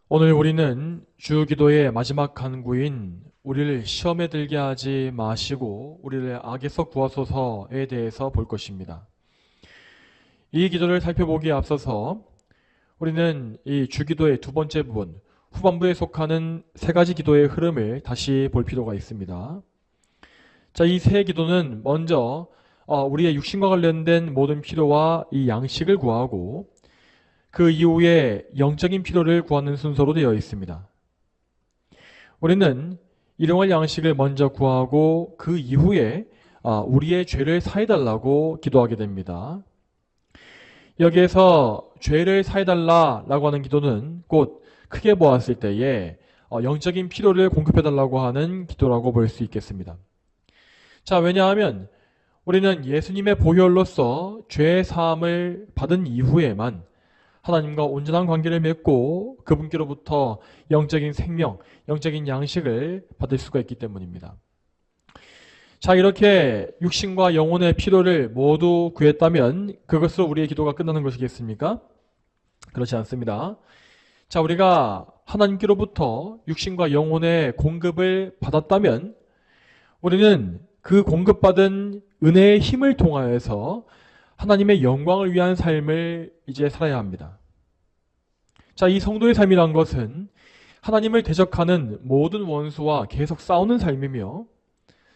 오늘 우리는 주기도의 마지막 간구인 우리를 시험에 들게 하지 마시고 우리를 악에서 구하소서에 대해서 볼 것입니다. 이 기도를 살펴보기에 앞서서 우리는 이 주기도의 두 번째 부분, 후반부에 속하는 세 가지 기도의 흐름을 다시 볼 필요가 있습니다. 자, 이 세 기도는 먼저 우리의 육신과 관련된 모든 필요와 이 양식을 구하고 그 이후에 영적인 필요를 구하는 순서로 되어 있습니다. 우리는 일용할 양식을 먼저 구하고 그 이후에 우리의 죄를 사해달라고 기도하게 됩니다. 여기에서 죄를 사해달라고 하는 기도는 곧 크게 보았을 때에 영적인 필요를 공급해달라고 하는 기도라고 볼 수 있겠습니다. 자, 왜냐하면 우리는 예수님의 보혈로서 죄 사함을 받은 이후에만 하나님과 온전한 관계를 맺고 그분께로부터 영적인 생명, 영적인 양식을 받을 수가 있기 때문입니다. 자, 이렇게 육신과 영혼의 필요를 모두 구했다면 그것으로 우리의 기도가 끝나는 것이겠습니까? 그렇지 않습니다. 자, 우리가 하나님께로부터 육신과 영혼의 공급을 받았다면 우리는 그 공급받은 은혜의 힘을 통하여서 하나님의 영광을 위한 삶을 이제 살아야 합니다. 자, 이 성도의 삶이란 것은 하나님을 대적하는 모든 원수와 계속 싸우는 삶이며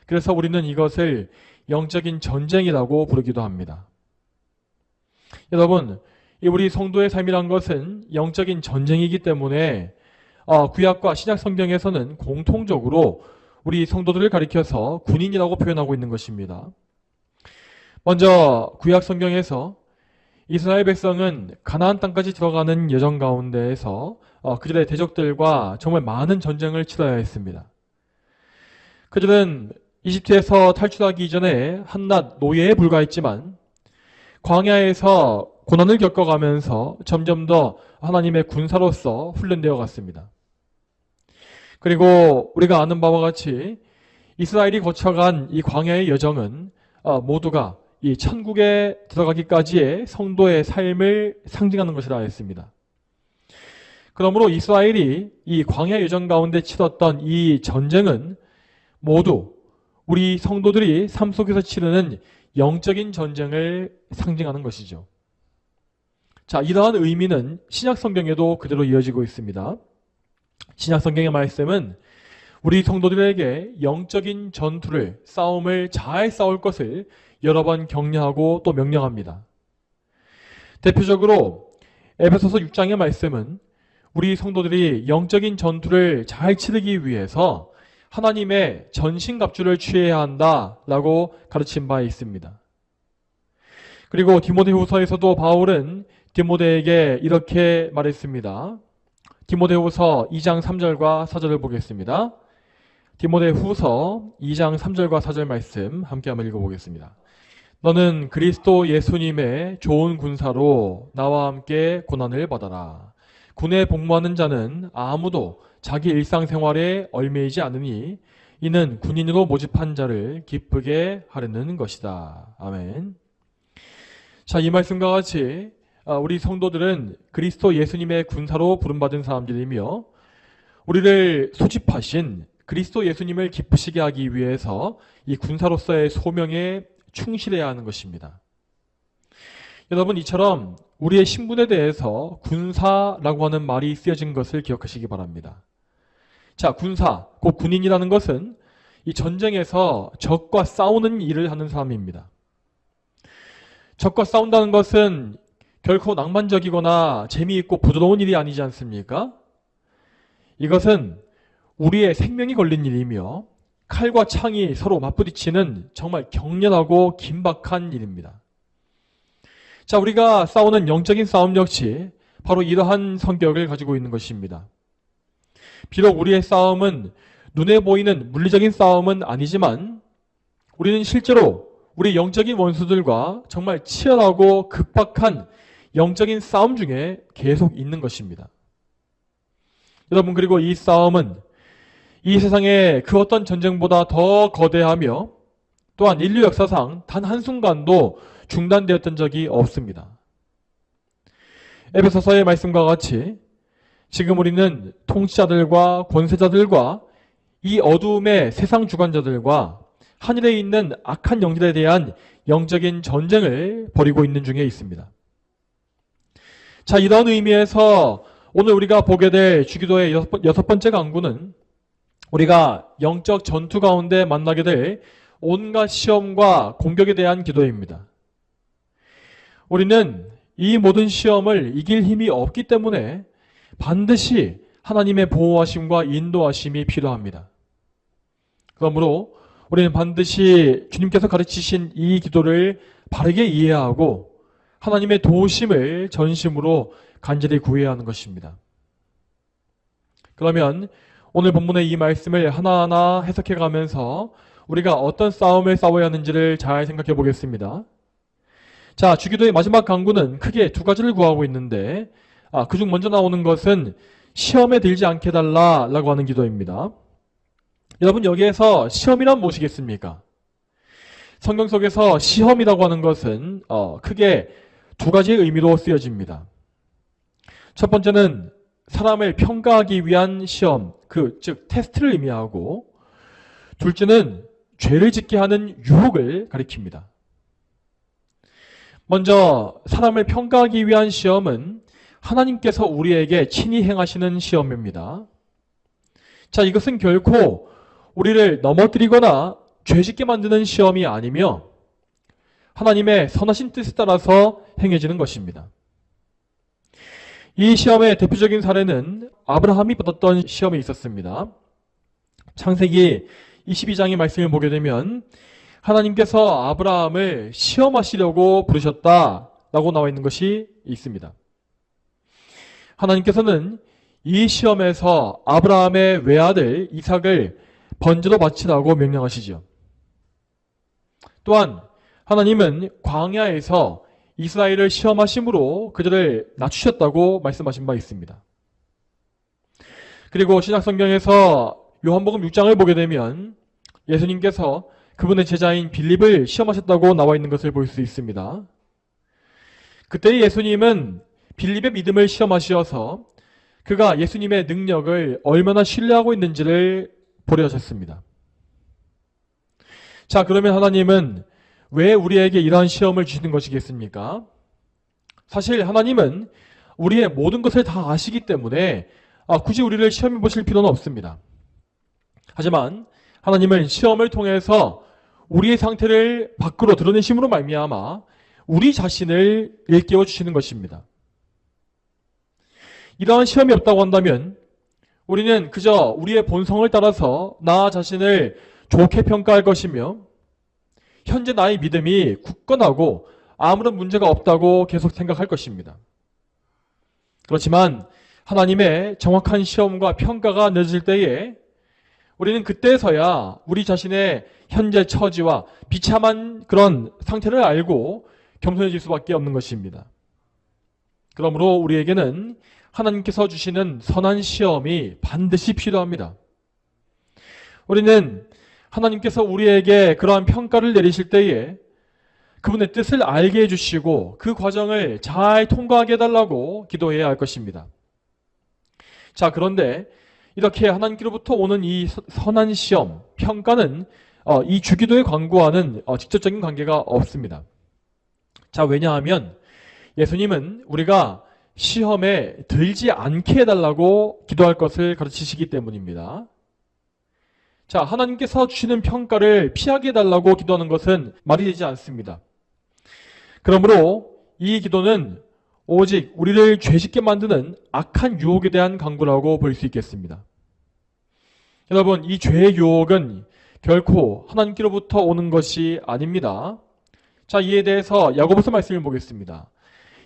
그래서 우리는 이것을 영적인 전쟁이라고 부르기도 합니다. 여러분, 우리 성도의 삶이란 것은 영적인 전쟁이기 때문에 구약과 신약 성경에서는 공통적으로 우리 성도들을 가리켜서 군인이라고 표현하고 있는 것입니다. 먼저 구약 성경에서 이스라엘 백성은 가나안 땅까지 들어가는 여정 가운데에서 그들의 대적들과 정말 많은 전쟁을 치러야 했습니다. 그들은 이집트에서 탈출하기 이전에 한낱 노예에 불과했지만 광야에서 고난을 겪어가면서 점점 더 하나님의 군사로서 훈련되어 갔습니다. 그리고 우리가 아는 바와 같이 이스라엘이 거쳐간 이 광야의 여정은 모두가 이 천국에 들어가기까지의 성도의 삶을 상징하는 것이라 했습니다. 그러므로 이스라엘이 이 광야 여정 가운데 치렀던 이 전쟁은 모두 우리 성도들이 삶 속에서 치르는 영적인 전쟁을 상징하는 것이죠. 자, 이러한 의미는 신약 성경에도 그대로 이어지고 있습니다. 신약 성경의 말씀은 우리 성도들에게 영적인 전투를, 싸움을 잘 싸울 것을 여러 번 격려하고 또 명령합니다. 대표적으로 에베소서 6장의 말씀은 우리 성도들이 영적인 전투를 잘 치르기 위해서 하나님의 전신갑주를 취해야 한다라고 가르친 바 있습니다. 그리고 디모데후서에서도 바울은 디모데에게 이렇게 말했습니다. 디모데후서 2장 3절과 4절을 보겠습니다. 디모데후서 2장 3절과 4절 말씀 함께 한번 읽어보겠습니다. 너는 그리스도 예수님의 좋은 군사로 나와 함께 고난을 받아라. 군에 복무하는 자는 아무도 자기 일상생활에 얽매이지 않으니 이는 군인으로 모집한 자를 기쁘게 하려는 것이다. 아멘. 자, 이 말씀과 같이 우리 성도들은 그리스도 예수님의 군사로 부름받은 사람들이며 우리를 소집하신 그리스도 예수님을 기쁘시게 하기 위해서 이 군사로서의 소명에 충실해야 하는 것입니다. 여러분, 이처럼 우리의 신분에 대해서 군사라고 하는 말이 쓰여진 것을 기억하시기 바랍니다. 자, 군사, 곧 군인이라는 것은 이 전쟁에서 적과 싸우는 일을 하는 사람입니다. 적과 싸운다는 것은 결코 낭만적이거나 재미있고 부드러운 일이 아니지 않습니까? 이것은 우리의 생명이 걸린 일이며 칼과 창이 서로 맞부딪히는 정말 격렬하고 긴박한 일입니다. 자, 우리가 싸우는 영적인 싸움 역시 바로 이러한 성격을 가지고 있는 것입니다. 비록 우리의 싸움은 눈에 보이는 물리적인 싸움은 아니지만 우리는 실제로 우리 영적인 원수들과 정말 치열하고 급박한 영적인 싸움 중에 계속 있는 것입니다. 여러분, 그리고 이 싸움은 이 세상의 그 어떤 전쟁보다 더 거대하며 또한 인류 역사상 단 한순간도 중단되었던 적이 없습니다. 에베소서의 말씀과 같이 지금 우리는 통치자들과 권세자들과 이 어두움의 세상 주관자들과 하늘에 있는 악한 영들에 대한 영적인 전쟁을 벌이고 있는 중에 있습니다. 자, 이런 의미에서 오늘 우리가 보게 될 주기도의 여섯 번째 강구는 우리가 영적 전투 가운데 만나게 될 온갖 시험과 공격에 대한 기도입니다. 우리는 이 모든 시험을 이길 힘이 없기 때문에 반드시 하나님의 보호하심과 인도하심이 필요합니다. 그러므로 우리는 반드시 주님께서 가르치신 이 기도를 바르게 이해하고 하나님의 도우심을 전심으로 간절히 구해야 하는 것입니다. 그러면 오늘 본문의 이 말씀을 하나하나 해석해 가면서 우리가 어떤 싸움을 싸워야 하는지를 잘 생각해 보겠습니다. 자, 주기도의 마지막 강구는 크게 두 가지를 구하고 있는데 그중 먼저 나오는 것은 시험에 들지 않게 해달라고 하는 기도입니다. 여러분, 여기에서 시험이란 무엇이겠습니까? 성경 속에서 시험이라고 하는 것은 크게 두 가지의 의미로 쓰여집니다. 첫 번째는 사람을 평가하기 위한 시험, 즉 테스트를 의미하고, 둘째는 죄를 짓게 하는 유혹을 가리킵니다. 먼저 사람을 평가하기 위한 시험은 하나님께서 우리에게 친히 행하시는 시험입니다. 자, 이것은 결코 우리를 넘어뜨리거나 죄짓게 만드는 시험이 아니며 하나님의 선하신 뜻에 따라서 행해지는 것입니다. 이 시험의 대표적인 사례는 아브라함이 받았던 시험이 있었습니다. 창세기 22장의 말씀을 보게 되면 하나님께서 아브라함을 시험하시려고 부르셨다라고 나와 있는 것이 있습니다. 하나님께서는 이 시험에서 아브라함의 외아들 이삭을 번제로 바치라고 명령하시죠. 또한 하나님은 광야에서 이스라엘을 시험하심으로 그들을 낮추셨다고 말씀하신 바 있습니다. 그리고 신약성경에서 요한복음 6장을 보게 되면 예수님께서 그분의 제자인 빌립을 시험하셨다고 나와 있는 것을 볼 수 있습니다. 그때 예수님은 빌립의 믿음을 시험하시어서 그가 예수님의 능력을 얼마나 신뢰하고 있는지를 보려 하셨습니다. 자, 그러면 하나님은 왜 우리에게 이러한 시험을 주시는 것이겠습니까? 사실 하나님은 우리의 모든 것을 다 아시기 때문에 굳이 우리를 시험해 보실 필요는 없습니다. 하지만 하나님은 시험을 통해서 우리의 상태를 밖으로 드러내심으로 말미암아 우리 자신을 일깨워 주시는 것입니다. 이러한 시험이 없다고 한다면 우리는 그저 우리의 본성을 따라서 나 자신을 좋게 평가할 것이며 현재 나의 믿음이 굳건하고 아무런 문제가 없다고 계속 생각할 것입니다. 그렇지만 하나님의 정확한 시험과 평가가 늦을 때에 우리는 그때서야 우리 자신의 현재 처지와 비참한 그런 상태를 알고 겸손해질 수밖에 없는 것입니다. 그러므로 우리에게는 하나님께서 주시는 선한 시험이 반드시 필요합니다. 우리는 하나님께서 우리에게 그러한 평가를 내리실 때에 그분의 뜻을 알게 해주시고 그 과정을 잘 통과하게 해달라고 기도해야 할 것입니다. 자, 그런데 이렇게 하나님께로부터 오는 이 선한 시험, 평가는 이 주기도의 강구와는 직접적인 관계가 없습니다. 자, 왜냐하면 예수님은 우리가 시험에 들지 않게 해달라고 기도할 것을 가르치시기 때문입니다. 자, 하나님께서 주시는 평가를 피하게 해달라고 기도하는 것은 말이 되지 않습니다. 그러므로 이 기도는 오직 우리를 죄짓게 만드는 악한 유혹에 대한 강구라고 볼 수 있겠습니다. 여러분, 이 죄의 유혹은 결코 하나님께로부터 오는 것이 아닙니다. 자, 이에 대해서 야고보서 말씀을 보겠습니다.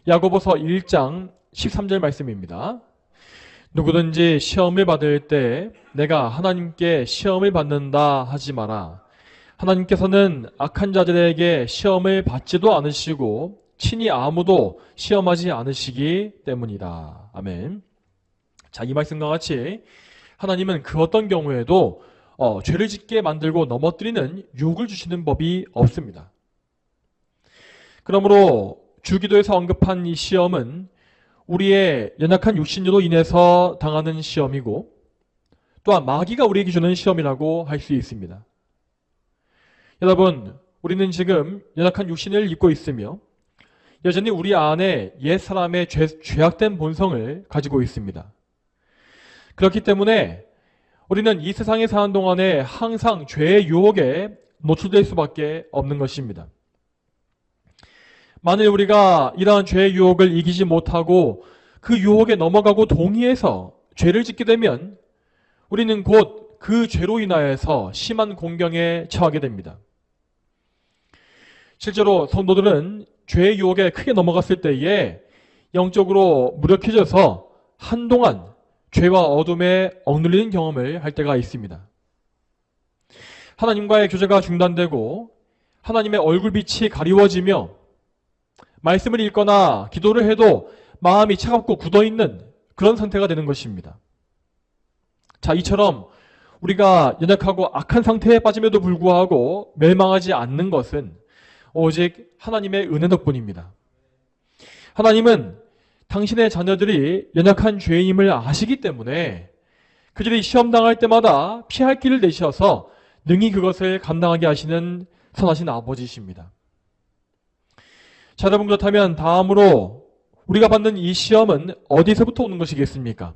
야고보서 1장 13절 말씀입니다. 누구든지 시험을 받을 때 내가 하나님께 시험을 받는다 하지 마라. 하나님께서는 악한 자들에게 시험을 받지도 않으시고 친히 아무도 시험하지 않으시기 때문이다. 아멘. 자, 이 말씀과 같이 하나님은 그 어떤 경우에도 죄를 짓게 만들고 넘어뜨리는 유혹을 주시는 법이 없습니다. 그러므로 주기도에서 언급한 이 시험은 우리의 연약한 육신으로 인해서 당하는 시험이고 또한 마귀가 우리에게 주는 시험이라고 할 수 있습니다. 여러분, 우리는 지금 연약한 육신을 입고 있으며 여전히 우리 안에 옛 사람의 죄악된 본성을 가지고 있습니다. 그렇기 때문에 우리는 이 세상에 사는 동안에 항상 죄의 유혹에 노출될 수밖에 없는 것입니다. 만일 우리가 이러한 죄의 유혹을 이기지 못하고 그 유혹에 넘어가고 동의해서 죄를 짓게 되면 우리는 곧 그 죄로 인하여서 심한 공경에 처하게 됩니다. 실제로 성도들은 죄의 유혹에 크게 넘어갔을 때에 영적으로 무력해져서 한동안 죄와 어둠에 억눌리는 경험을 할 때가 있습니다. 하나님과의 교제가 중단되고 하나님의 얼굴빛이 가리워지며 말씀을 읽거나 기도를 해도 마음이 차갑고 굳어있는 그런 상태가 되는 것입니다. 자, 이처럼 우리가 연약하고 악한 상태에 빠짐에도 불구하고 멸망하지 않는 것은 오직 하나님의 은혜 덕분입니다. 하나님은 당신의 자녀들이 연약한 죄인임을 아시기 때문에 그들이 시험당할 때마다 피할 길을 내셔서 능히 그것을 감당하게 하시는 선하신 아버지십니다. 자, 여러분, 그렇다면 다음으로 우리가 받는 이 시험은 어디서부터 오는 것이겠습니까?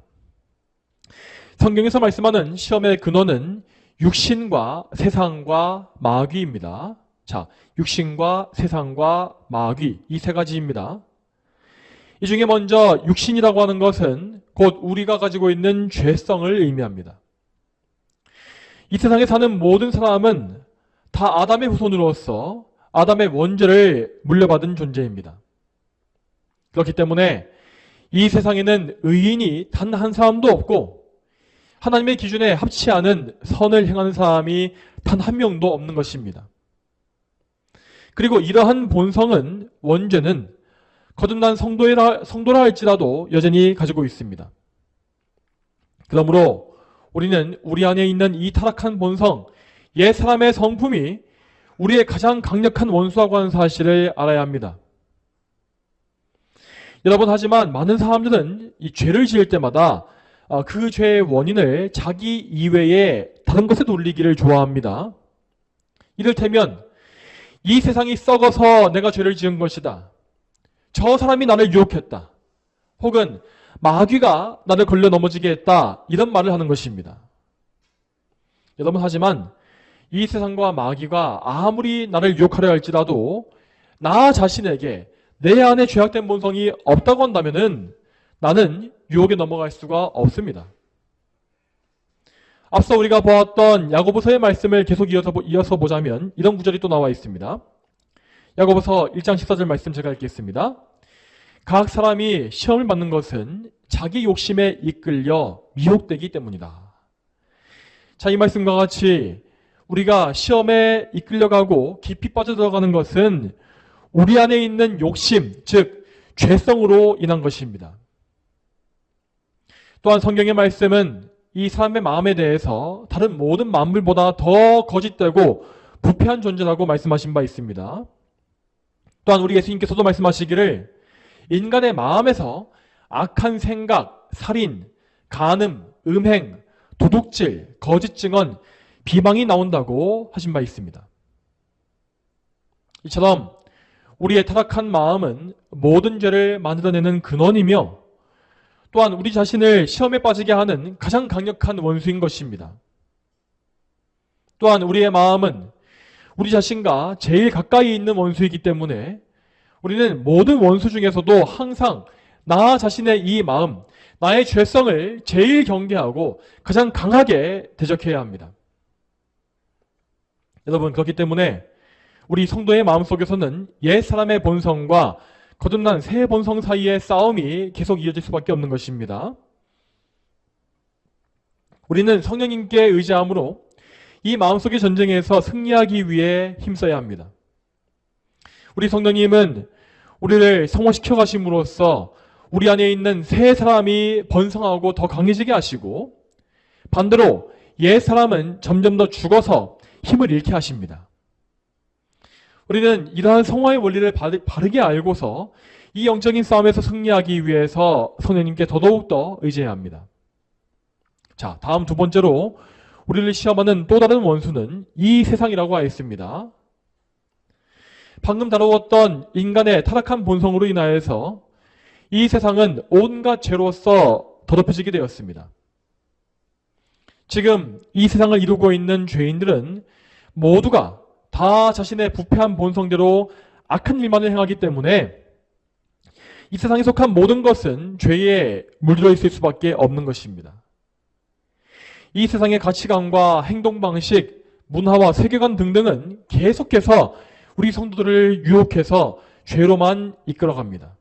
성경에서 말씀하는 시험의 근원은 육신과 세상과 마귀입니다. 자, 육신과 세상과 마귀, 이 세 가지입니다. 이 중에 먼저 육신이라고 하는 것은 곧 우리가 가지고 있는 죄성을 의미합니다. 이 세상에 사는 모든 사람은 다 아담의 후손으로서 아담의 원죄를 물려받은 존재입니다. 그렇기 때문에 이 세상에는 의인이 단 한 사람도 없고 하나님의 기준에 합치 않은 선을 행하는 사람이 단 한 명도 없는 것입니다. 그리고 이러한 본성은 원죄는 거듭난 성도라 할지라도 여전히 가지고 있습니다. 그러므로 우리는 우리 안에 있는 이 타락한 본성, 옛 사람의 성품이 우리의 가장 강력한 원수라고 하는 사실을 알아야 합니다. 여러분, 하지만 많은 사람들은 이 죄를 지을 때마다 그 죄의 원인을 자기 이외에 다른 것에 돌리기를 좋아합니다. 이를테면 이 세상이 썩어서 내가 죄를 지은 것이다. 저 사람이 나를 유혹했다. 혹은 마귀가 나를 걸려 넘어지게 했다. 이런 말을 하는 것입니다. 여러분, 하지만 이 세상과 마귀가 아무리 나를 유혹하려 할지라도 나 자신에게 내 안에 죄악된 본성이 없다고 한다면은 나는 유혹에 넘어갈 수가 없습니다. 앞서 우리가 보았던 야고보서의 말씀을 계속 이어서 보자면 이런 구절이 또 나와 있습니다. 야고보서 1장 14절 말씀 제가 읽겠습니다. 각 사람이 시험을 받는 것은 자기 욕심에 이끌려 미혹되기 때문이다. 자, 이 말씀과 같이 우리가 시험에 이끌려가고 깊이 빠져들어가는 것은 우리 안에 있는 욕심, 즉 죄성으로 인한 것입니다. 또한 성경의 말씀은 이 사람의 마음에 대해서 다른 모든 만물보다 더 거짓되고 부패한 존재라고 말씀하신 바 있습니다. 또한 우리 예수님께서도 말씀하시기를 인간의 마음에서 악한 생각, 살인, 간음, 음행, 도둑질, 거짓 증언, 비방이 나온다고 하신 바 있습니다. 이처럼 우리의 타락한 마음은 모든 죄를 만들어내는 근원이며 또한 우리 자신을 시험에 빠지게 하는 가장 강력한 원수인 것입니다. 또한 우리의 마음은 우리 자신과 제일 가까이 있는 원수이기 때문에 우리는 모든 원수 중에서도 항상 나 자신의 이 마음, 나의 죄성을 제일 경계하고 가장 강하게 대적해야 합니다. 여러분, 그렇기 때문에 우리 성도의 마음속에서는 옛 사람의 본성과 거듭난 새 본성 사이의 싸움이 계속 이어질 수밖에 없는 것입니다. 우리는 성령님께 의지함으로 이 마음속의 전쟁에서 승리하기 위해 힘써야 합니다. 우리 성령님은 우리를 성화시켜 가심으로써 우리 안에 있는 새 사람이 번성하고 더 강해지게 하시고 반대로 옛 사람은 점점 더 죽어서 힘을 잃게 하십니다. 우리는 이러한 성화의 원리를 바르게 알고서 이 영적인 싸움에서 승리하기 위해서 성령님께 더더욱더 의지해야 합니다. 자, 다음 두 번째로 우리를 시험하는 또 다른 원수는 이 세상이라고 하였습니다. 방금 다루었던 인간의 타락한 본성으로 인하여서 이 세상은 온갖 죄로서 더럽혀지게 되었습니다. 지금 이 세상을 이루고 있는 죄인들은 모두가 다 자신의 부패한 본성대로 악한 일만을 행하기 때문에 이 세상에 속한 모든 것은 죄에 물들어 있을 수밖에 없는 것입니다. 이 세상의 가치관과 행동 방식, 문화와 세계관 등등은 계속해서 우리 성도들을 유혹해서 죄로만 이끌어갑니다.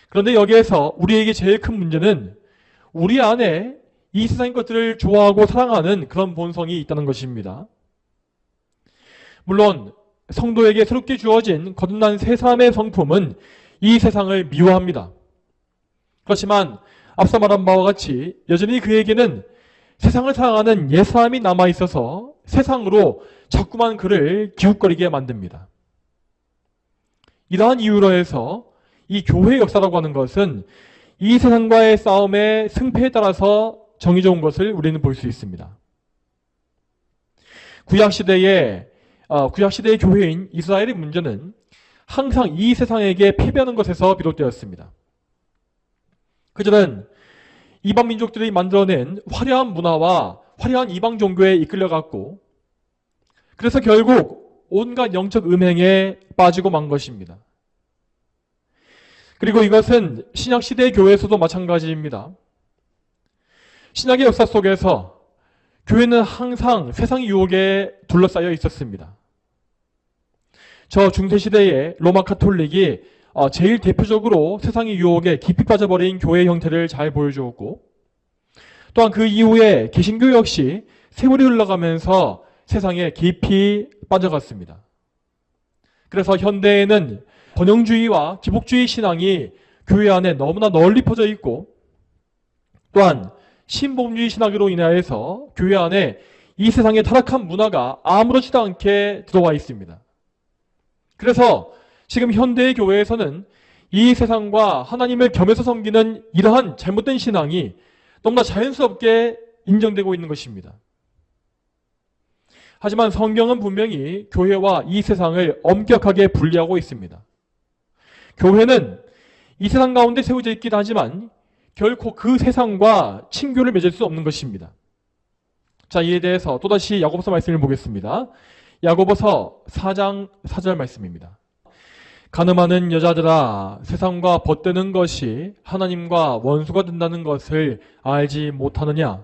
그런데 여기에서 우리에게 제일 큰 문제는 우리 안에 이 세상의 것들을 좋아하고 사랑하는 그런 본성이 있다는 것입니다. 물론 성도에게 새롭게 주어진 거듭난 새 사람의 성품은 이 세상을 미워합니다. 그렇지만 앞서 말한 바와 같이 여전히 그에게는 세상을 사랑하는 옛사람이 남아있어서 세상으로 자꾸만 그를 기웃거리게 만듭니다. 이러한 이유로 해서 이 교회의 역사라고 하는 것은 이 세상과의 싸움의 승패에 따라서 정해져 온 것을 우리는 볼 수 있습니다. 구약시대의 교회인 이스라엘의 문제는 항상 이 세상에게 패배하는 것에서 비롯되었습니다. 그들은 이방 민족들이 만들어낸 화려한 문화와 화려한 이방 종교에 이끌려갔고 그래서 결국 온갖 영적 음행에 빠지고 만 것입니다. 그리고 이것은 신약시대의 교회에서도 마찬가지입니다. 신약의 역사 속에서 교회는 항상 세상의 유혹에 둘러싸여 있었습니다. 저 중세시대의 로마 카톨릭이 제일 대표적으로 세상의 유혹에 깊이 빠져버린 교회 형태를 잘 보여주었고 또한 그 이후에 개신교 역시 세월이 흘러가면서 세상에 깊이 빠져갔습니다. 그래서 현대에는 번영주의와 기복주의 신앙이 교회 안에 너무나 널리 퍼져 있고 또한 신복음주의 신학으로 인하여서 교회 안에 이 세상의 타락한 문화가 아무렇지도 않게 들어와 있습니다. 그래서 지금 현대의 교회에서는 이 세상과 하나님을 겸해서 섬기는 이러한 잘못된 신앙이 너무나 자연스럽게 인정되고 있는 것입니다. 하지만 성경은 분명히 교회와 이 세상을 엄격하게 분리하고 있습니다. 교회는 이 세상 가운데 세워져 있긴 하지만 결코 그 세상과 친교를 맺을 수 없는 것입니다. 자, 이에 대해서 또다시 야고보서 말씀을 보겠습니다. 야고보서 4장 4절 말씀입니다. 가늠하는 여자들아, 세상과 벗되는 것이 하나님과 원수가 된다는 것을 알지 못하느냐?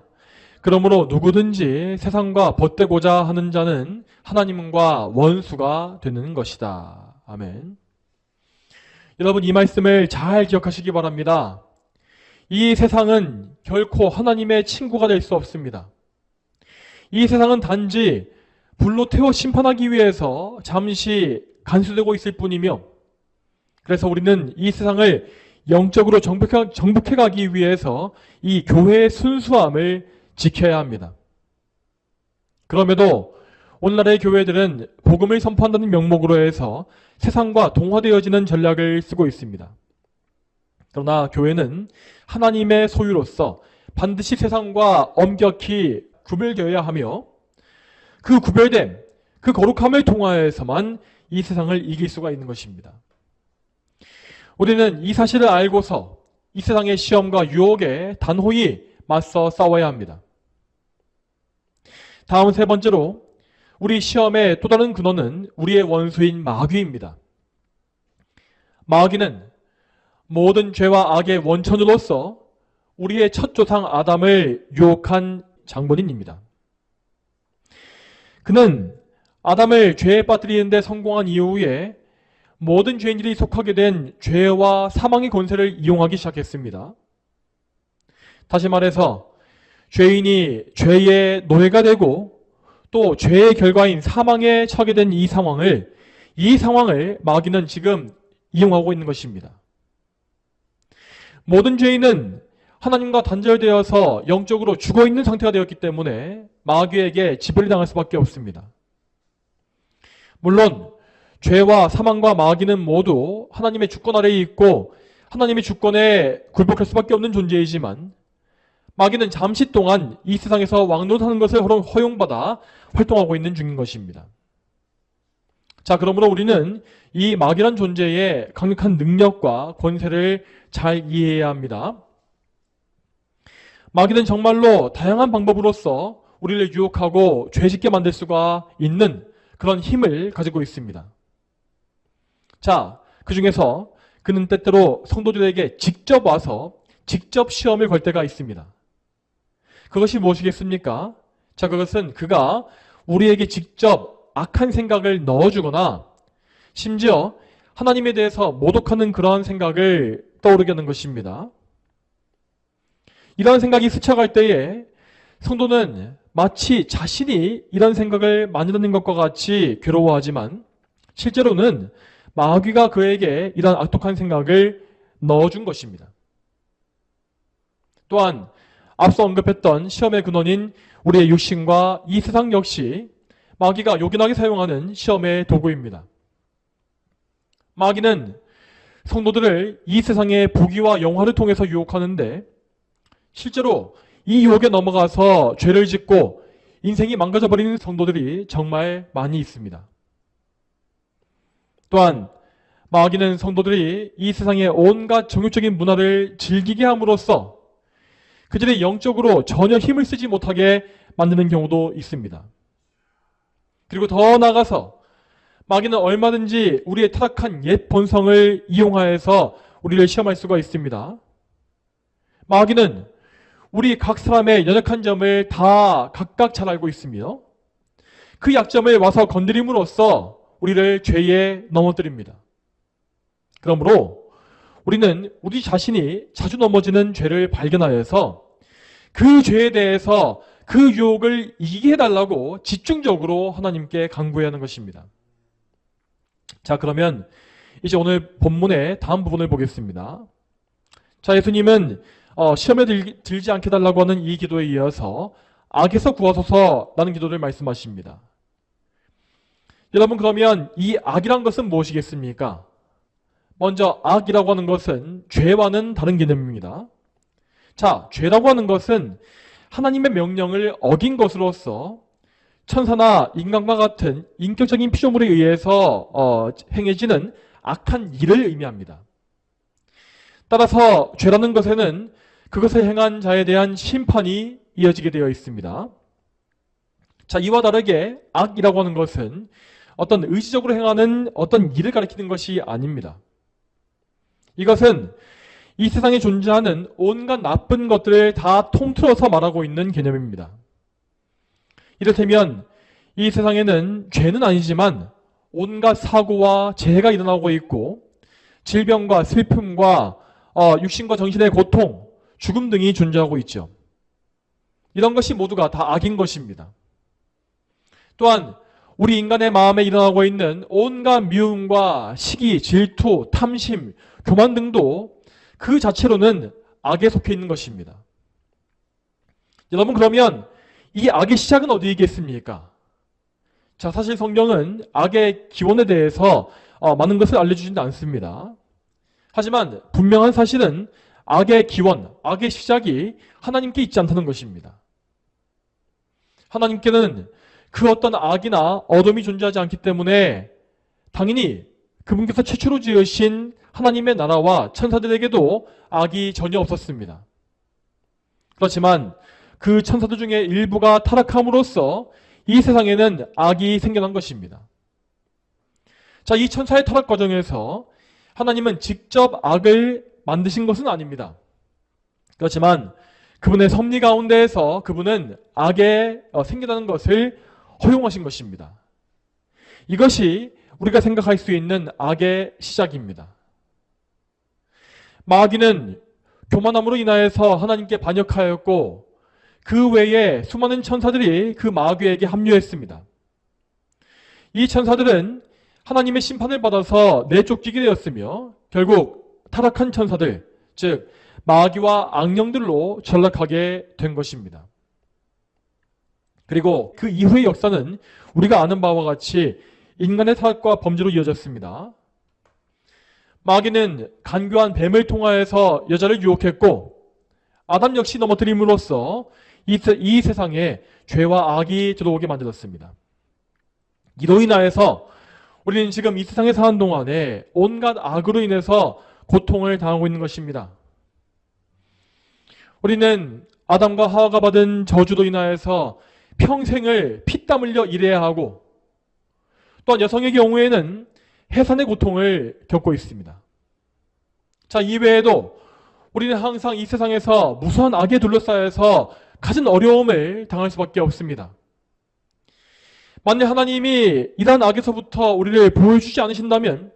그러므로 누구든지 세상과 벗되고자 하는 자는 하나님과 원수가 되는 것이다. 아멘. 여러분, 이 말씀을 잘 기억하시기 바랍니다. 이 세상은 결코 하나님의 친구가 될 수 없습니다. 이 세상은 단지 불로 태워 심판하기 위해서 잠시 간수되고 있을 뿐이며 그래서 우리는 이 세상을 영적으로 정복해 가기 위해서 이 교회의 순수함을 지켜야 합니다. 그럼에도 오늘날의 교회들은 복음을 선포한다는 명목으로 해서 세상과 동화되어지는 전략을 쓰고 있습니다. 그러나 교회는 하나님의 소유로서 반드시 세상과 엄격히 구별되어야 하며 그 구별됨, 그 거룩함을 통하여서만 이 세상을 이길 수가 있는 것입니다. 우리는 이 사실을 알고서 이 세상의 시험과 유혹에 단호히 맞서 싸워야 합니다. 다음 세 번째로 우리 시험의 또 다른 근원은 우리의 원수인 마귀입니다. 마귀는 모든 죄와 악의 원천으로서 우리의 첫 조상 아담을 유혹한 장본인입니다. 그는 아담을 죄에 빠뜨리는 데 성공한 이후에 모든 죄인들이 속하게 된 죄와 사망의 권세를 이용하기 시작했습니다. 다시 말해서 죄인이 죄의 노예가 되고 또 죄의 결과인 사망에 처하게 된 이 상황을 마귀는 지금 이용하고 있는 것입니다. 모든 죄인은 하나님과 단절되어서 영적으로 죽어있는 상태가 되었기 때문에 마귀에게 지배를 당할 수밖에 없습니다. 물론 죄와 사망과 마귀는 모두 하나님의 주권 아래에 있고 하나님의 주권에 굴복할 수밖에 없는 존재이지만 마귀는 잠시 동안 이 세상에서 왕노릇하는 것을 허용받아 활동하고 있는 중인 것입니다. 자, 그러므로 우리는 이 마귀란 존재의 강력한 능력과 권세를 잘 이해해야 합니다. 마귀는 정말로 다양한 방법으로서 우리를 유혹하고 죄짓게 만들 수가 있는 그런 힘을 가지고 있습니다. 자, 그 중에서 그는 때때로 성도들에게 직접 와서 직접 시험을 걸 때가 있습니다. 그것이 무엇이겠습니까? 자, 그것은 그가 우리에게 직접 악한 생각을 넣어주거나 심지어 하나님에 대해서 모독하는 그러한 생각을 떠오르게 하는 것입니다. 이러한 생각이 스쳐갈 때에 성도는 마치 자신이 이런 생각을 만드는 것과 같이 괴로워하지만 실제로는 마귀가 그에게 이런 악독한 생각을 넣어준 것입니다. 또한 앞서 언급했던 시험의 근원인 우리의 육신과 이 세상 역시 마귀가 요긴하게 사용하는 시험의 도구입니다. 마귀는 성도들을 이 세상의 부귀와 영화를 통해서 유혹하는데 실제로 이 유혹에 넘어가서 죄를 짓고 인생이 망가져버리는 성도들이 정말 많이 있습니다. 또한 마귀는 성도들이 이 세상의 온갖 정욕적인 문화를 즐기게 함으로써 그들이 영적으로 전혀 힘을 쓰지 못하게 만드는 경우도 있습니다. 그리고 더 나아가서 마귀는 얼마든지 우리의 타락한 옛 본성을 이용하여서 우리를 시험할 수가 있습니다. 마귀는 우리 각 사람의 연약한 점을 다 각각 잘 알고 있으며 그 약점을 와서 건드림으로써 우리를 죄에 넘어뜨립니다. 그러므로 우리는 우리 자신이 자주 넘어지는 죄를 발견하여서 그 죄에 대해서 그 유혹을 이기게 해달라고 집중적으로 하나님께 간구해야 하는 것입니다. 자, 그러면 이제 오늘 본문의 다음 부분을 보겠습니다. 자, 예수님은 시험에 들지 않게 달라고 하는 이 기도에 이어서 악에서 구하소서라는 기도를 말씀하십니다. 여러분, 그러면 이 악이란 것은 무엇이겠습니까? 먼저 악이라고 하는 것은 죄와는 다른 개념입니다. 자, 죄라고 하는 것은 하나님의 명령을 어긴 것으로서 천사나 인간과 같은 인격적인 피조물에 의해서 행해지는 악한 일을 의미합니다. 따라서 죄라는 것에는 그것을 행한 자에 대한 심판이 이어지게 되어 있습니다. 자, 이와 다르게 악이라고 하는 것은 어떤 의지적으로 행하는 어떤 일을 가리키는 것이 아닙니다. 이것은 이 세상에 존재하는 온갖 나쁜 것들을 다 통틀어서 말하고 있는 개념입니다. 이를테면 이 세상에는 죄는 아니지만 온갖 사고와 재해가 일어나고 있고 질병과 슬픔과 육신과 정신의 고통, 죽음 등이 존재하고 있죠. 이런 것이 모두가 다 악인 것입니다. 또한 우리 인간의 마음에 일어나고 있는 온갖 미움과 시기, 질투, 탐심, 교만 등도 그 자체로는 악에 속해 있는 것입니다. 여러분, 그러면 이 악의 시작은 어디에 있겠습니까? 자, 사실 성경은 악의 기원에 대해서 많은 것을 알려주지는 않습니다. 하지만 분명한 사실은 악의 기원, 악의 시작이 하나님께 있지 않다는 것입니다. 하나님께는 그 어떤 악이나 어둠이 존재하지 않기 때문에 당연히 그분께서 최초로 지으신 하나님의 나라와 천사들에게도 악이 전혀 없었습니다. 그렇지만 그 천사들 중에 일부가 타락함으로써 이 세상에는 악이 생겨난 것입니다. 자, 이 천사의 타락 과정에서 하나님은 직접 악을 만드신 것은 아닙니다. 그렇지만 그분의 섭리 가운데에서 그분은 악에 생겨나는 것을 허용하신 것입니다. 이것이 우리가 생각할 수 있는 악의 시작입니다. 마귀는 교만함으로 인하여서 하나님께 반역하였고 그 외에 수많은 천사들이 그 마귀에게 합류했습니다. 이 천사들은 하나님의 심판을 받아서 내쫓기게 되었으며 결국 타락한 천사들, 즉 마귀와 악령들로 전락하게 된 것입니다. 그리고 그 이후의 역사는 우리가 아는 바와 같이 인간의 타락과 범죄로 이어졌습니다. 마귀는 간교한 뱀을 통하여서 여자를 유혹했고 아담 역시 넘어뜨림으로써 이 세상에 죄와 악이 들어오게 만들었습니다. 이로 인하여서 우리는 지금 이 세상에 사는 동안에 온갖 악으로 인해서 고통을 당하고 있는 것입니다. 우리는 아담과 하와가 받은 저주로 인하여서 평생을 피땀 흘려 일해야 하고 또한 여성의 경우에는 해산의 고통을 겪고 있습니다. 자, 이외에도 우리는 항상 이 세상에서 무수한 악에 둘러싸여서 가진 어려움을 당할 수밖에 없습니다. 만약 하나님이 이러한 악에서부터 우리를 보호해주지 않으신다면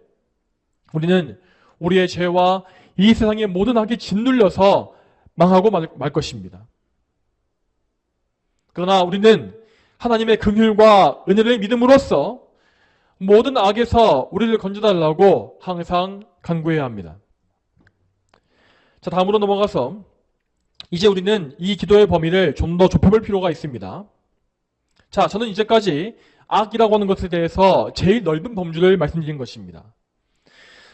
우리는 우리의 죄와 이 세상의 모든 악에 짓눌려서 망하고 말 것입니다. 그러나 우리는 하나님의 긍휼과 은혜를 믿음으로써 모든 악에서 우리를 건져달라고 항상 간구해야 합니다. 자, 다음으로 넘어가서 이제 우리는 이 기도의 범위를 좀 더 좁혀볼 필요가 있습니다. 자, 저는 이제까지 악이라고 하는 것에 대해서 제일 넓은 범주를 말씀드린 것입니다.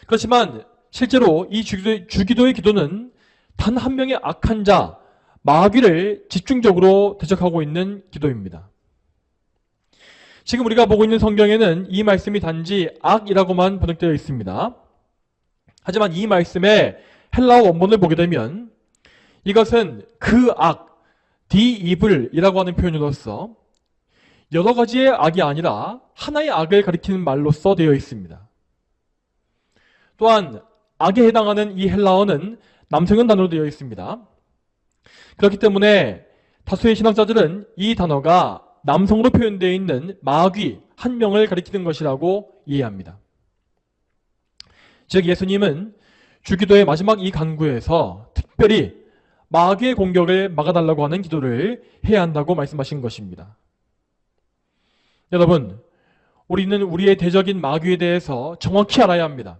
그렇지만 실제로 이 주기도의 기도는 단 한 명의 악한 자, 마귀를 집중적으로 대적하고 있는 기도입니다. 지금 우리가 보고 있는 성경에는 이 말씀이 단지 악이라고만 번역되어 있습니다. 하지만 이 말씀의 헬라어 원본을 보게 되면 이것은 그 악, the evil이라고 하는 표현으로서 여러 가지의 악이 아니라 하나의 악을 가리키는 말로써 되어 있습니다. 또한 악에 해당하는 이 헬라어는 남성형 단어로 되어 있습니다. 그렇기 때문에 다수의 신학자들은 이 단어가 남성으로 표현되어 있는 마귀 한 명을 가리키는 것이라고 이해합니다. 즉 예수님은 주기도의 마지막 이 간구에서 특별히 마귀의 공격을 막아달라고 하는 기도를 해야 한다고 말씀하신 것입니다. 여러분, 우리는 우리의 대적인 마귀에 대해서 정확히 알아야 합니다.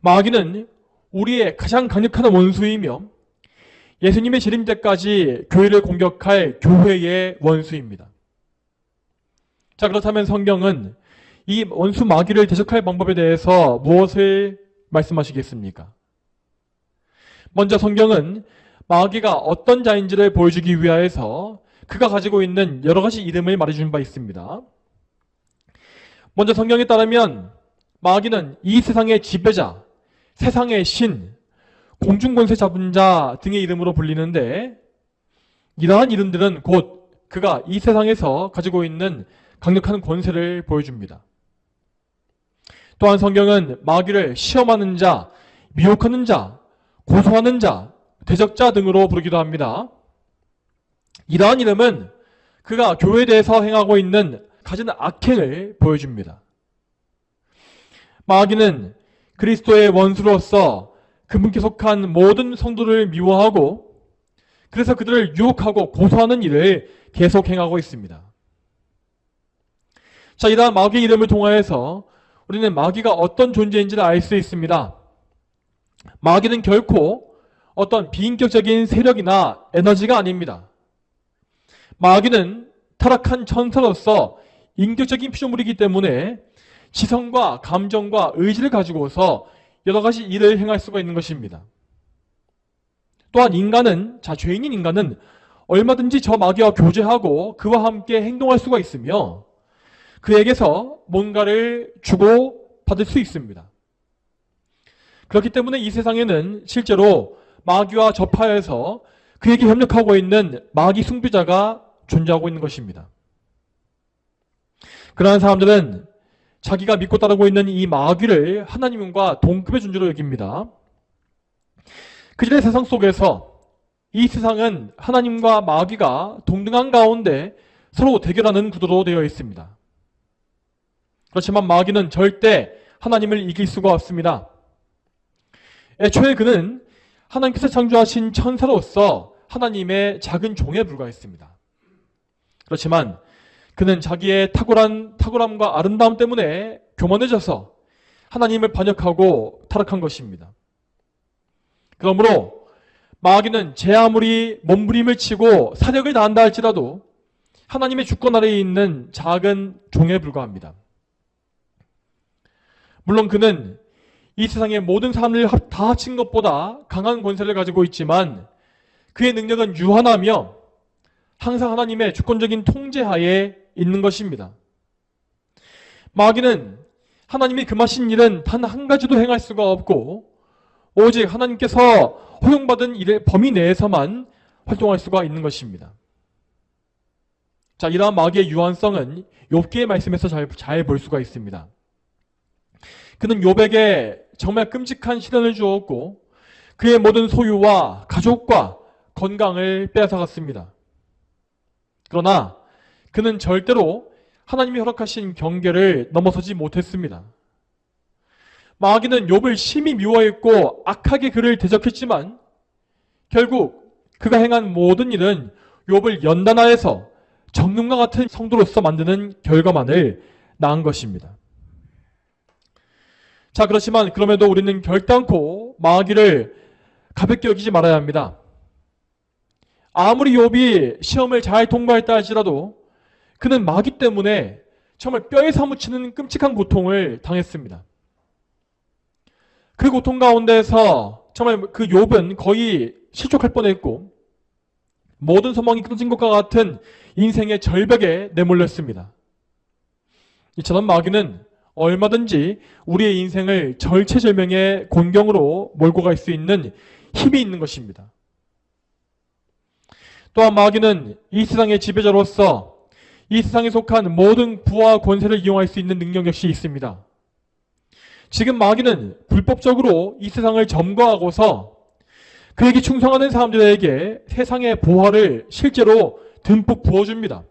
마귀는 우리의 가장 강력한 원수이며 예수님의 재림 때까지 교회를 공격할 교회의 원수입니다. 자, 그렇다면 성경은 이 원수 마귀를 대적할 방법에 대해서 무엇을 말씀하시겠습니까? 먼저 성경은 마귀가 어떤 자인지를 보여주기 위하여서 그가 가지고 있는 여러 가지 이름을 말해준 바 있습니다. 먼저 성경에 따르면 마귀는 이 세상의 지배자, 세상의 신, 공중권세 잡은 자 등의 이름으로 불리는데 이러한 이름들은 곧 그가 이 세상에서 가지고 있는 강력한 권세를 보여줍니다. 또한 성경은 마귀를 시험하는 자, 미혹하는 자, 고소하는 자, 대적자 등으로 부르기도 합니다. 이러한 이름은 그가 교회에 대해서 행하고 있는 가진 악행을 보여줍니다. 마귀는 그리스도의 원수로서 그분께 속한 모든 성도를 미워하고 그래서 그들을 유혹하고 고소하는 일을 계속 행하고 있습니다. 자, 이러한 마귀의 이름을 통하여서 우리는 마귀가 어떤 존재인지를 알 수 있습니다. 마귀는 결코 어떤 비인격적인 세력이나 에너지가 아닙니다. 마귀는 타락한 천사로서 인격적인 피조물이기 때문에 지성과 감정과 의지를 가지고서 여러 가지 일을 행할 수가 있는 것입니다. 또한 죄인인 인간은 얼마든지 저 마귀와 교제하고 그와 함께 행동할 수가 있으며 그에게서 뭔가를 주고 받을 수 있습니다. 그렇기 때문에 이 세상에는 실제로 마귀와 접하여서 그에게 협력하고 있는 마귀 숭배자가 존재하고 있는 것입니다. 그러한 사람들은 자기가 믿고 따르고 있는 이 마귀를 하나님과 동급의 존재로 여깁니다. 그들의 세상 속에서 이 세상은 하나님과 마귀가 동등한 가운데 서로 대결하는 구도로 되어 있습니다. 그렇지만 마귀는 절대 하나님을 이길 수가 없습니다. 애초에 그는 하나님께서 창조하신 천사로서 하나님의 작은 종에 불과했습니다. 그렇지만 그는 자기의 탁월함과 아름다움 때문에 교만해져서 하나님을 반역하고 타락한 것입니다. 그러므로 마귀는 제 아무리 몸부림을 치고 사력을 다한다 할지라도 하나님의 주권 아래에 있는 작은 종에 불과합니다. 물론 그는 이 세상의 모든 사람을 다 합친 것보다 강한 권세를 가지고 있지만 그의 능력은 유한하며 항상 하나님의 주권적인 통제하에 있는 것입니다. 마귀는 하나님이 금하신 일은 단 한 가지도 행할 수가 없고 오직 하나님께서 허용받은 일의 범위 내에서만 활동할 수가 있는 것입니다. 자, 이러한 마귀의 유한성은 욥기의 말씀에서 잘 볼 수가 있습니다. 그는 욥에게 정말 끔찍한 시련을 주었고 그의 모든 소유와 가족과 건강을 빼앗아갔습니다. 그러나 그는 절대로 하나님이 허락하신 경계를 넘어서지 못했습니다. 마귀는 욥을 심히 미워했고 악하게 그를 대적했지만 결국 그가 행한 모든 일은 욥을 연단하여서 정금과 같은 성도로서 만드는 결과만을 낳은 것입니다. 자, 그렇지만 그럼에도 우리는 결단코 마귀를 가볍게 여기지 말아야 합니다. 아무리 욥이 시험을 잘 통과했다 할지라도 그는 마귀 때문에 정말 뼈에 사무치는 끔찍한 고통을 당했습니다. 그 고통 가운데서 정말 그 욥은 거의 실족할 뻔했고 모든 소망이 끊어진 것과 같은 인생의 절벽에 내몰렸습니다. 이처럼 마귀는 얼마든지 우리의 인생을 절체절명의 곤경으로 몰고 갈 수 있는 힘이 있는 것입니다. 또한 마귀는 이 세상의 지배자로서 이 세상에 속한 모든 부와 권세를 이용할 수 있는 능력 역시 있습니다. 지금 마귀는 불법적으로 이 세상을 점거하고서 그에게 충성하는 사람들에게 세상의 보화를 실제로 듬뿍 부어줍니다.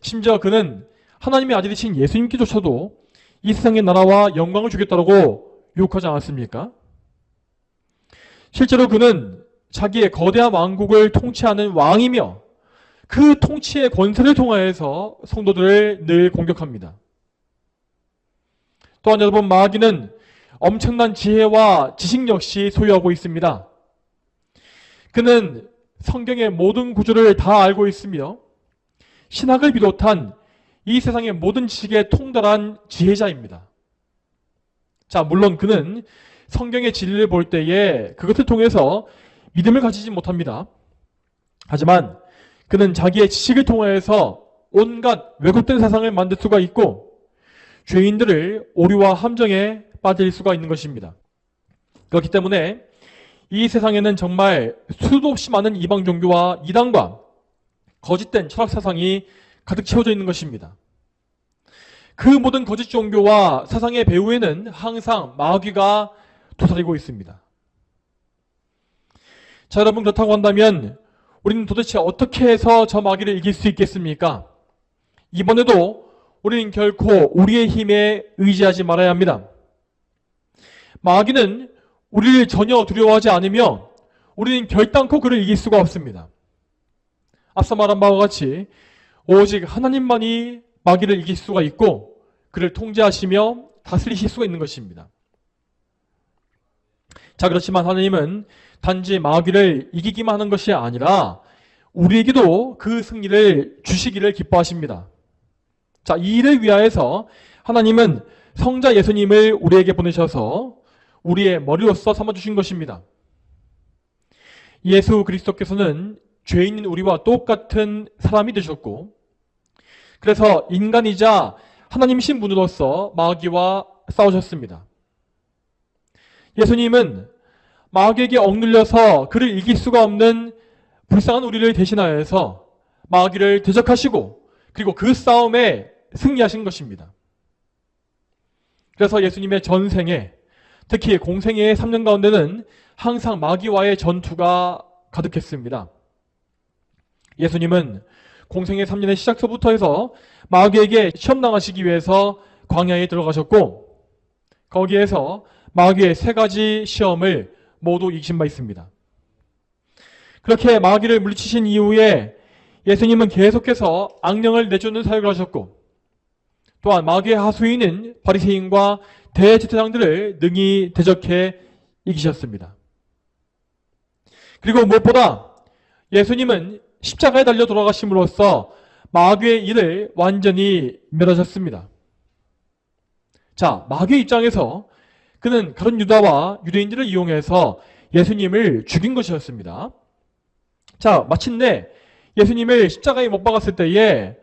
심지어 그는 하나님의 아들이신 예수님께조차도 이 세상의 나라와 영광을 주겠다고 유혹하지 않았습니까? 실제로 그는 자기의 거대한 왕국을 통치하는 왕이며 그 통치의 권세를 통하여서 성도들을 늘 공격합니다. 또한 여러분, 마귀는 엄청난 지혜와 지식 역시 소유하고 있습니다. 그는 성경의 모든 구조를 다 알고 있으며 신학을 비롯한 이 세상의 모든 지식에 통달한 지혜자입니다. 자, 물론 그는 성경의 진리를 볼 때에 그것을 통해서 믿음을 가지지 못합니다. 하지만 그는 자기의 지식을 통해서 온갖 왜곡된 세상을 만들 수가 있고 죄인들을 오류와 함정에 빠질 수가 있는 것입니다. 그렇기 때문에 이 세상에는 정말 수도 없이 많은 이방 종교와 이단과 거짓된 철학 사상이 가득 채워져 있는 것입니다. 그 모든 거짓 종교와 사상의 배후에는 항상 마귀가 도사리고 있습니다. 자, 여러분, 그렇다고 한다면 우리는 도대체 어떻게 해서 저 마귀를 이길 수 있겠습니까? 이번에도 우리는 결코 우리의 힘에 의지하지 말아야 합니다. 마귀는 우리를 전혀 두려워하지 않으며 우리는 결단코 그를 이길 수가 없습니다. 앞서 말한 바와 같이 오직 하나님만이 마귀를 이길 수가 있고 그를 통제하시며 다스리실 수가 있는 것입니다. 자, 그렇지만 하나님은 단지 마귀를 이기기만 하는 것이 아니라 우리에게도 그 승리를 주시기를 기뻐하십니다. 자, 이 일을 위하여서 하나님은 성자 예수님을 우리에게 보내셔서 우리의 머리로서 삼아주신 것입니다. 예수 그리스도께서는 죄 있는 우리와 똑같은 사람이 되셨고 그래서 인간이자 하나님이신 분으로서 마귀와 싸우셨습니다. 예수님은 마귀에게 억눌려서 그를 이길 수가 없는 불쌍한 우리를 대신하여서 마귀를 대적하시고 그리고 그 싸움에 승리하신 것입니다. 그래서 예수님의 전생에 특히 공생애의 3년 가운데는 항상 마귀와의 전투가 가득했습니다. 예수님은 공생애 3년의 시작서부터 해서 마귀에게 시험당하시기 위해서 광야에 들어가셨고 거기에서 마귀의 3가지 시험을 모두 이기신 바 있습니다. 그렇게 마귀를 물리치신 이후에 예수님은 계속해서 악령을 내쫓는 사역을 하셨고 또한 마귀의 하수인인 바리새인과 대제사장들을 능히 대적해 이기셨습니다. 그리고 무엇보다 예수님은 십자가에 달려 돌아가심으로써 마귀의 일을 완전히 멸하셨습니다. 자, 마귀의 입장에서 그는 가룟 유다와 유대인들을 이용해서 예수님을 죽인 것이었습니다. 자, 마침내 예수님을 십자가에 못 박았을 때에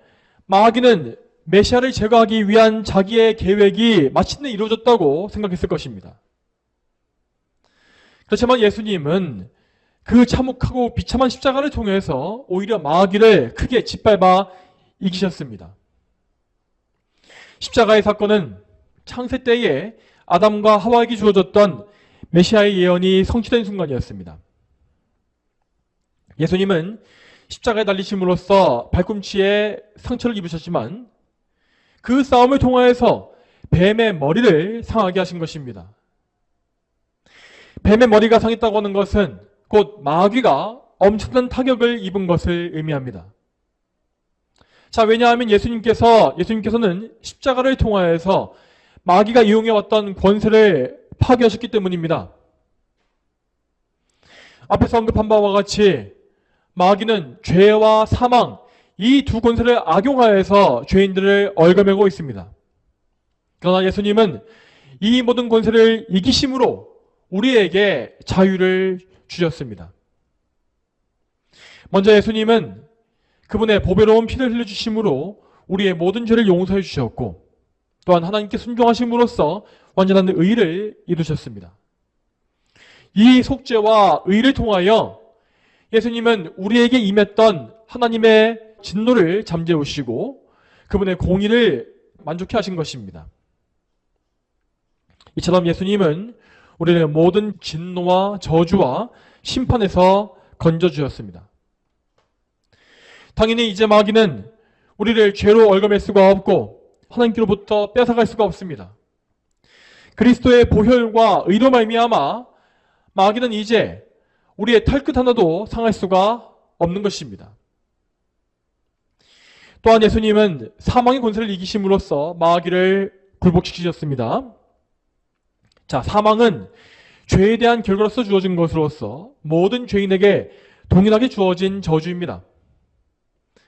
마귀는 메시아를 제거하기 위한 자기의 계획이 마침내 이루어졌다고 생각했을 것입니다. 그렇지만 예수님은 그 참혹하고 비참한 십자가를 통해서 오히려 마귀를 크게 짓밟아 이기셨습니다. 십자가의 사건은 창세 때에 아담과 하와에게 주어졌던 메시아의 예언이 성취된 순간이었습니다. 예수님은 십자가에 달리심으로써 발꿈치에 상처를 입으셨지만 그 싸움을 통하여서 뱀의 머리를 상하게 하신 것입니다. 뱀의 머리가 상했다고 하는 것은 곧 마귀가 엄청난 타격을 입은 것을 의미합니다. 자, 왜냐하면 예수님께서는 십자가를 통하여서 마귀가 이용해왔던 권세를 파괴하셨기 때문입니다. 앞에서 언급한 바와 같이 마귀는 죄와 사망, 이 두 권세를 악용하여서 죄인들을 얽어매고 있습니다. 그러나 예수님은 이 모든 권세를 이기심으로 우리에게 자유를 주셨습니다. 먼저 예수님은 그분의 보배로운 피를 흘려주심으로 우리의 모든 죄를 용서해 주셨고, 또한 하나님께 순종하심으로써 완전한 의를 이루셨습니다. 이 속죄와 의를 통하여 예수님은 우리에게 임했던 하나님의 진노를 잠재우시고 그분의 공의를 만족해 하신 것입니다. 이처럼 예수님은 우리를 모든 진노와 저주와 심판에서 건져주셨습니다. 당연히 이제 마귀는 우리를 죄로 얽어맬 수가 없고 하나님께로부터 뺏어갈 수가 없습니다. 그리스도의 보혈과 의로 말미암아 마귀는 이제 우리의 털끝 하나도 상할 수가 없는 것입니다. 또한 예수님은 사망의 권세를 이기심으로써 마귀를 굴복시키셨습니다. 자, 사망은 죄에 대한 결과로서 주어진 것으로서 모든 죄인에게 동일하게 주어진 저주입니다.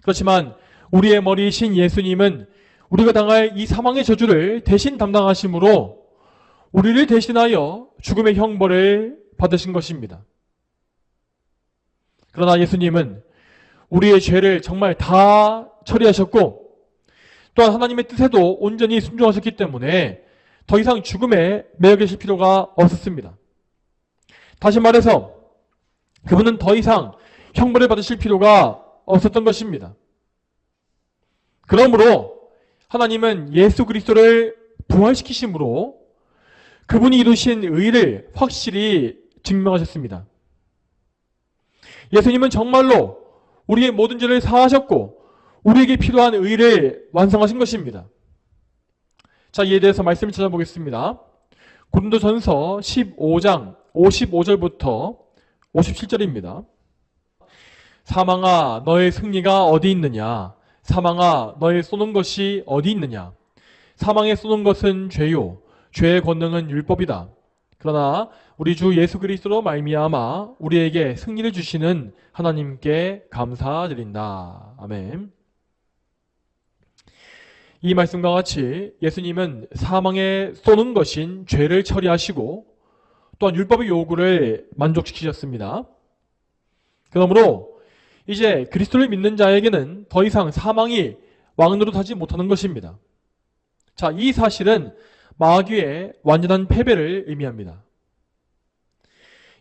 그렇지만 우리의 머리이신 예수님은 우리가 당할 이 사망의 저주를 대신 담당하심으로 우리를 대신하여 죽음의 형벌을 받으신 것입니다. 그러나 예수님은 우리의 죄를 정말 다 처리하셨고 또한 하나님의 뜻에도 온전히 순종하셨기 때문에 더 이상 죽음에 매여 계실 필요가 없었습니다. 다시 말해서 그분은 더 이상 형벌을 받으실 필요가 없었던 것입니다. 그러므로 하나님은 예수 그리스도를 부활시키심으로 그분이 이루신 의를 확실히 증명하셨습니다. 예수님은 정말로 우리의 모든 죄를 사하셨고 우리에게 필요한 의를 완성하신 것입니다. 자, 이에 대해서 말씀을 찾아보겠습니다. 고린도전서 15장 55절부터 57절입니다. 사망아 너의 승리가 어디 있느냐? 사망아 너의 쏘는 것이 어디 있느냐? 사망에 쏘는 것은 죄요 죄의 권능은 율법이다. 그러나 우리 주 예수 그리스도로 말미암아 우리에게 승리를 주시는 하나님께 감사드린다. 아멘. 이 말씀과 같이 예수님은 사망에 쏘는 것인 죄를 처리하시고 또한 율법의 요구를 만족시키셨습니다. 그러므로 이제 그리스도를 믿는 자에게는 더 이상 사망이 왕노릇하지 못하는 것입니다. 자, 이 사실은 마귀의 완전한 패배를 의미합니다.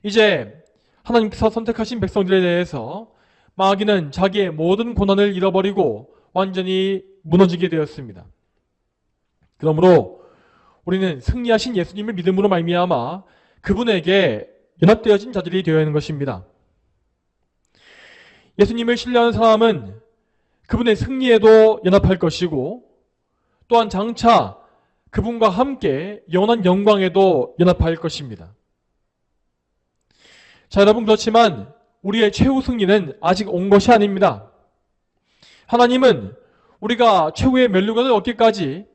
이제 하나님께서 선택하신 백성들에 대해서 마귀는 자기의 모든 고난을 잃어버리고 완전히 무너지게 되었습니다. 그러므로 우리는 승리하신 예수님을 믿음으로 말미암아 그분에게 연합되어진 자들이 되어야 하는 것입니다. 예수님을 신뢰하는 사람은 그분의 승리에도 연합할 것이고 또한 장차 그분과 함께 영원한 영광에도 연합할 것입니다. 자, 여러분, 그렇지만 우리의 최후 승리는 아직 온 것이 아닙니다. 하나님은 우리가 최후의 멸류관을 얻기까지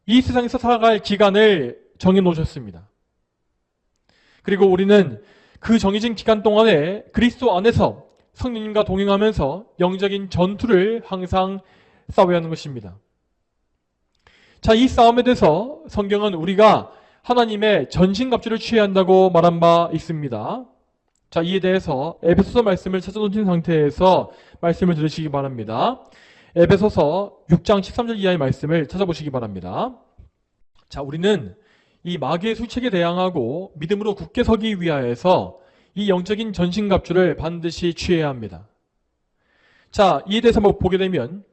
이 세상에서 살아갈 기간을 정해놓으셨습니다. 그리고 우리는 그 정해진 기간 동안에 그리스도 안에서 성령님과 동행하면서 영적인 전투를 항상 싸워야 하는 것입니다. 자, 이 싸움에 대해서 성경은 우리가 하나님의 전신갑주를 취해야 한다고 말한 바 있습니다. 자, 이에 대해서 에베소서 말씀을 찾아놓으신 상태에서 말씀을 들으시기 바랍니다. 에베소서 6장 13절 이하의 말씀을 찾아보시기 바랍니다. 자, 우리는 이 마귀의 술책에 대항하고 믿음으로 굳게 서기 위하여서 이 영적인 전신갑주를 반드시 취해야 합니다. 자, 이에 대해서 한번 보게 되면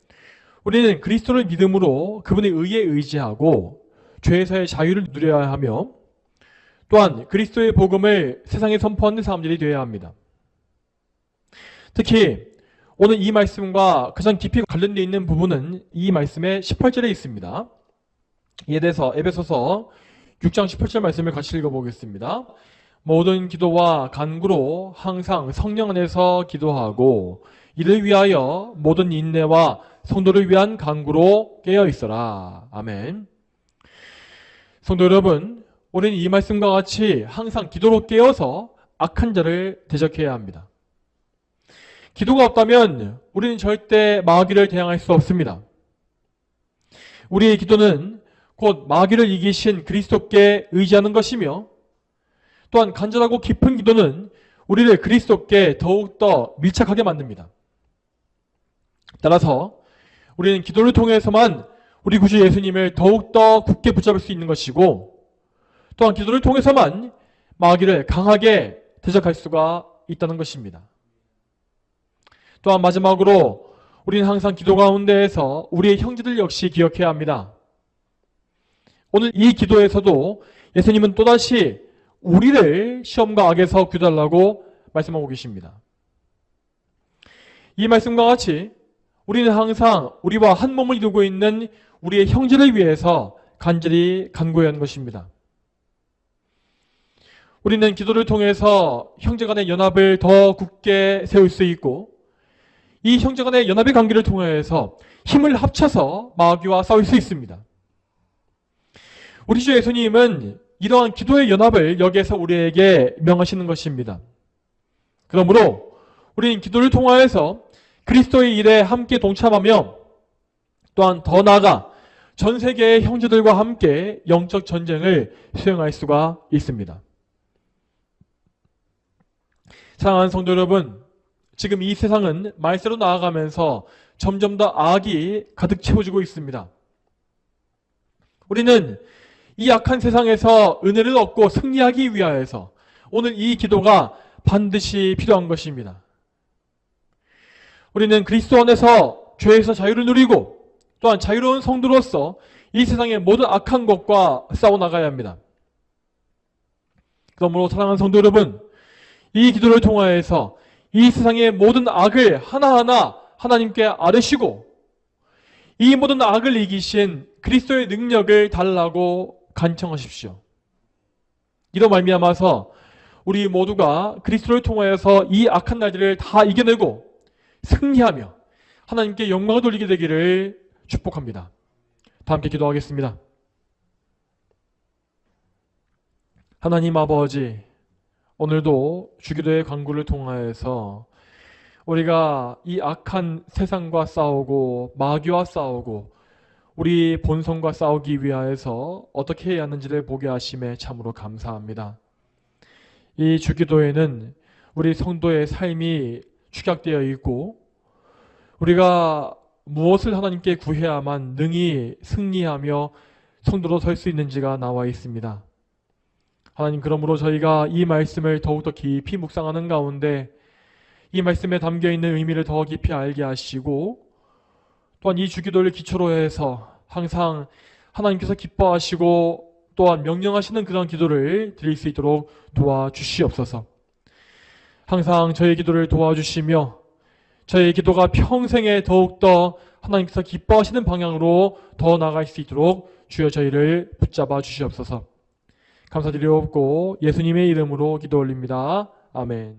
우리는 그리스도를 믿음으로 그분의 의에 의지하고 죄에서의 자유를 누려야 하며 또한 그리스도의 복음을 세상에 선포하는 사람들이 되어야 합니다. 특히 오늘 이 말씀과 가장 깊이 관련되어 있는 부분은 이 말씀의 18절에 있습니다. 이에 대해서 에베소서 6장 18절 말씀을 같이 읽어보겠습니다. 모든 기도와 간구로 항상 성령 안에서 기도하고 이를 위하여 모든 인내와 성도를 위한 간구로 깨어 있어라. 아멘. 성도 여러분, 우리는 이 말씀과 같이 항상 기도로 깨어서 악한 자를 대적해야 합니다. 기도가 없다면 우리는 절대 마귀를 대항할 수 없습니다. 우리의 기도는 곧 마귀를 이기신 그리스도께 의지하는 것이며 또한 간절하고 깊은 기도는 우리를 그리스도께 더욱더 밀착하게 만듭니다. 따라서 우리는 기도를 통해서만 우리 구주 예수님을 더욱더 굳게 붙잡을 수 있는 것이고 또한 기도를 통해서만 마귀를 강하게 대적할 수가 있다는 것입니다. 또한 마지막으로 우리는 항상 기도 가운데에서 우리의 형제들 역시 기억해야 합니다. 오늘 이 기도에서도 예수님은 또다시 우리를 시험과 악에서 구달라고 말씀하고 계십니다. 이 말씀과 같이 우리는 항상 우리와 한 몸을 이루고 있는 우리의 형제를 위해서 간절히 간구해야 하는 것입니다. 우리는 기도를 통해서 형제 간의 연합을 더 굳게 세울 수 있고 이 형제 간의 연합의 관계를 통해서 힘을 합쳐서 마귀와 싸울 수 있습니다. 우리 주 예수님은 이러한 기도의 연합을 여기에서 우리에게 명하시는 것입니다. 그러므로 우리는 기도를 통하여서 그리스도의 일에 함께 동참하며 또한 더 나아가 전 세계의 형제들과 함께 영적 전쟁을 수행할 수가 있습니다. 사랑하는 성도 여러분, 지금 이 세상은 말세로 나아가면서 점점 더 악이 가득 채워지고 있습니다. 우리는 이 악한 세상에서 은혜를 얻고 승리하기 위하여서 오늘 이 기도가 반드시 필요한 것입니다. 우리는 그리스도 안에서 죄에서 자유를 누리고 또한 자유로운 성도로서 이 세상의 모든 악한 것과 싸워나가야 합니다. 그러므로 사랑하는 성도 여러분, 이 기도를 통하여서 이 세상의 모든 악을 하나하나 하나님께 아뢰시고 이 모든 악을 이기신 그리스도의 능력을 달라고 간청하십시오. 이로 말미암아서 우리 모두가 그리스도를 통하여서 이 악한 날들을 다 이겨내고 승리하며 하나님께 영광을 돌리게 되기를 축복합니다. 다 함께 기도하겠습니다. 하나님 아버지, 오늘도 주기도의 간구를 통하여서 우리가 이 악한 세상과 싸우고 마귀와 싸우고 우리 본성과 싸우기 위하여서 어떻게 해야 하는지를 보게 하심에 참으로 감사합니다. 이 주기도에는 우리 성도의 삶이 축약되어 있고 우리가 무엇을 하나님께 구해야만 능히 승리하며 성도로 설 수 있는지가 나와 있습니다. 하나님, 그러므로 저희가 이 말씀을 더욱더 깊이 묵상하는 가운데 이 말씀에 담겨있는 의미를 더 깊이 알게 하시고 또한 이 주기도를 기초로 해서 항상 하나님께서 기뻐하시고 또한 명령하시는 그런 기도를 드릴 수 있도록 도와주시옵소서. 항상 저의 기도를 도와주시며 저의 기도가 평생에 더욱더 하나님께서 기뻐하시는 방향으로 더 나아갈 수 있도록 주여 저희를 붙잡아 주시옵소서. 감사드리옵고 예수님의 이름으로 기도 올립니다. 아멘.